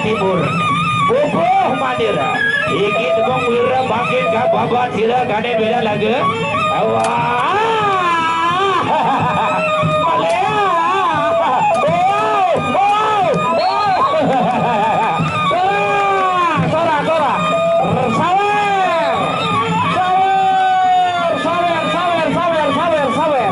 Timur Boboh Madura iki Demong Wira makin ka babat sira gane beda lagi awah Malaya Sora sawer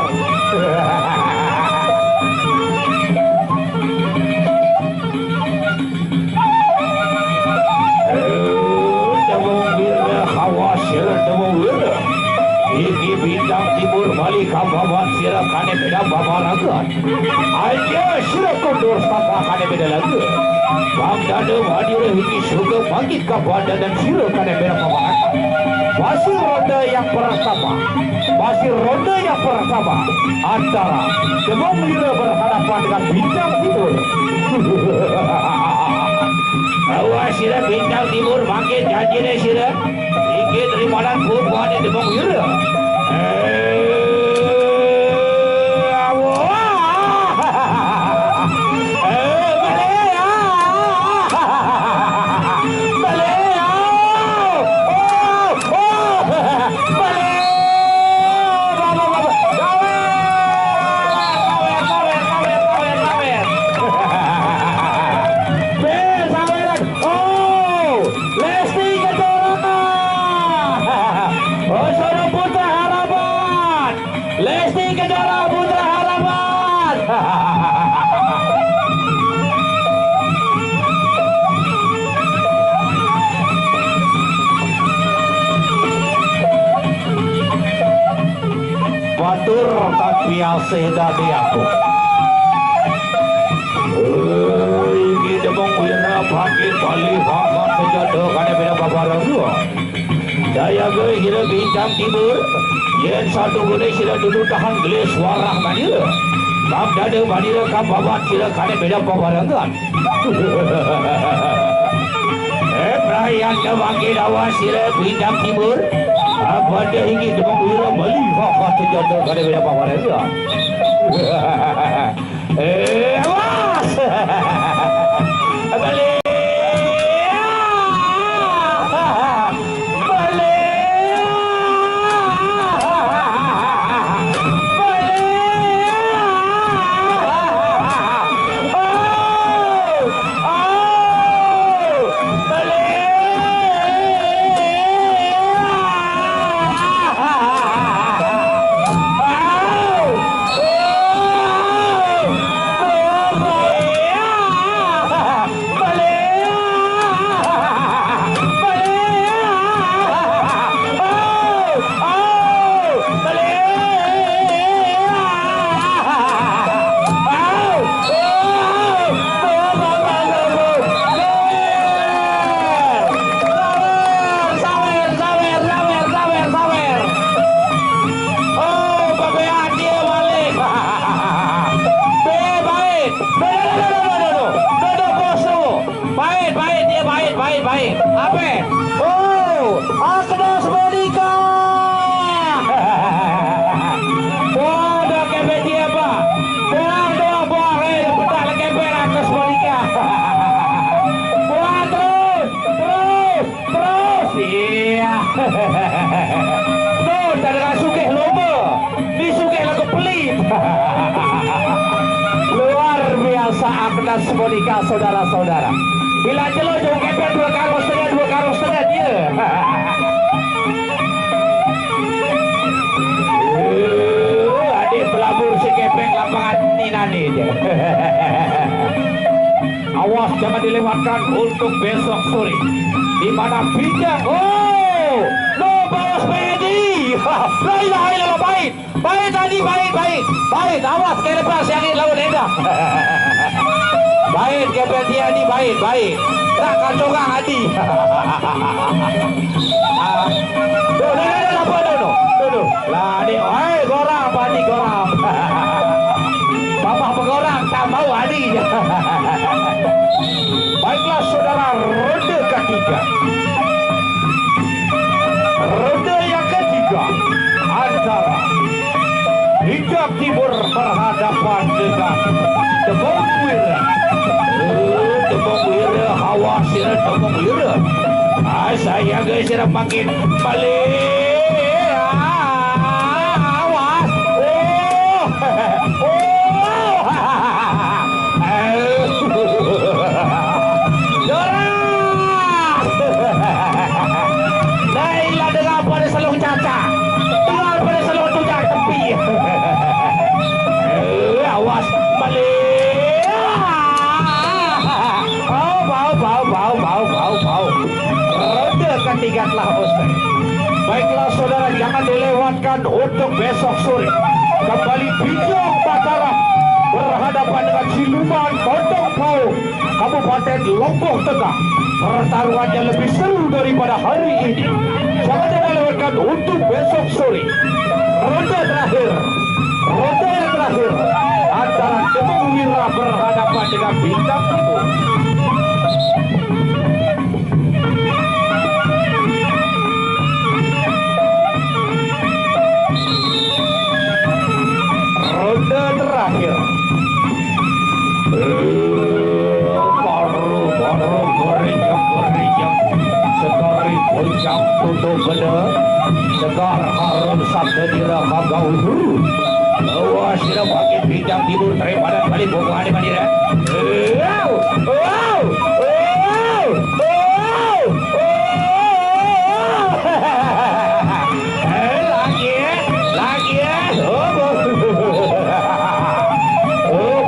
Bintang Timur balik kabawan sira kane beda babaragan aja sira kondur sapa kane beda lagi bang dada hadir hiki surga bangkit kabadan dan sira kane beda babaragan Basir ronda yang pertama antara Demong Wira berhadapan dengan Bintang Timur. Awas sira Bintang Timur bangkit janjine sira iki terimalan buane Demong Wira. Batur biasa dari aku. Ini Demong Wira bangkit balik bangkat sejadah kane beda babarang dua. Daya ge hira Bintang Timur yen satu gune sira duduk tahan gelis warah manira. Bab dada manira ka babat sira kane beda babarangan. Perayaan ke bangkit awas sira Bintang Timur. Apa dia ingin Demong Wira melihat kata jodoh pada beda pawaran dia. Awas! Balik! Baik. Apa? Oh, Agnes Monica. Waduh, kebe dia apa? Buang doa buang, betul kebe Agnes Monica. Buang terus. Iya. Tuh, tak ada sukeh lomba. Ni sukeh lagu pelit. Luar biasa Agnes Monica, saudara-saudara. Bila jelo jauh kepet 2 karo setengah dia. Adik pelabur si kepek lapangan Ninani dia. Awas jangan dilewatkan untuk besok sore. Di mana Bintang. Oh, no balas Pedi. La ilaha illallah, baik tadi baik. Awas ke lepas yang ini lawan Eda. Baik, Kapten Tiani, baik, baik. Tak kacau kang Adi. Tuh. Lah, ni, gorang, Adi gorang. Bapak pegorang tak mau Adi. Baiklah saudara, ronde ketiga. Ronde yang ketiga antara Hijab Timur berhadapan dengan Tembong Wira. Tembong Wira, awas ya Tembong Wira. Saya guys sudah makin balik. Awas. Nailah dengan pada salung caca. Dengar pada salung tujak tepi. Awas balik. Bau. Ronde ketiga telah usai. Baiklah saudara, jangan dilewatkan untuk besok sore. Kembali Bijong Mataram berhadapan dengan Siluman Gondong Pau, Kabupaten Lombok Tengah. Pertarungannya lebih seru daripada hari ini. Jangan dilewatkan untuk besok sore. Ronde yang terakhir antara Tembong Wira berhadapan dengan Bintang Timur. Ronde terakhir. Baru gerinyam sekali puncak tutup benar. Segar harum sabda diraka gauluh. Awas tidak pakai Bintang Timur daripada balik bukan di mana.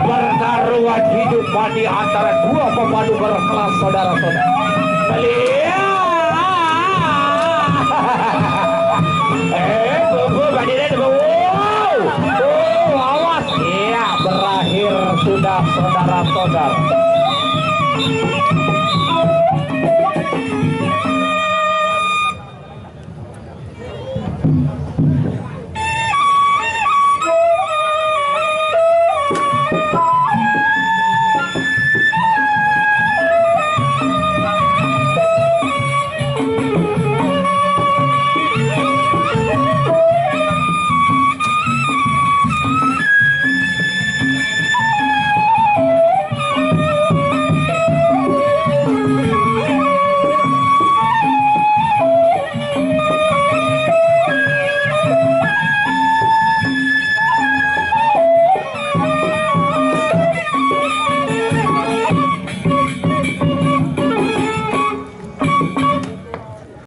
Pertarungan hidup mati antara dua pemandu berkelas saudara-saudara. Beliau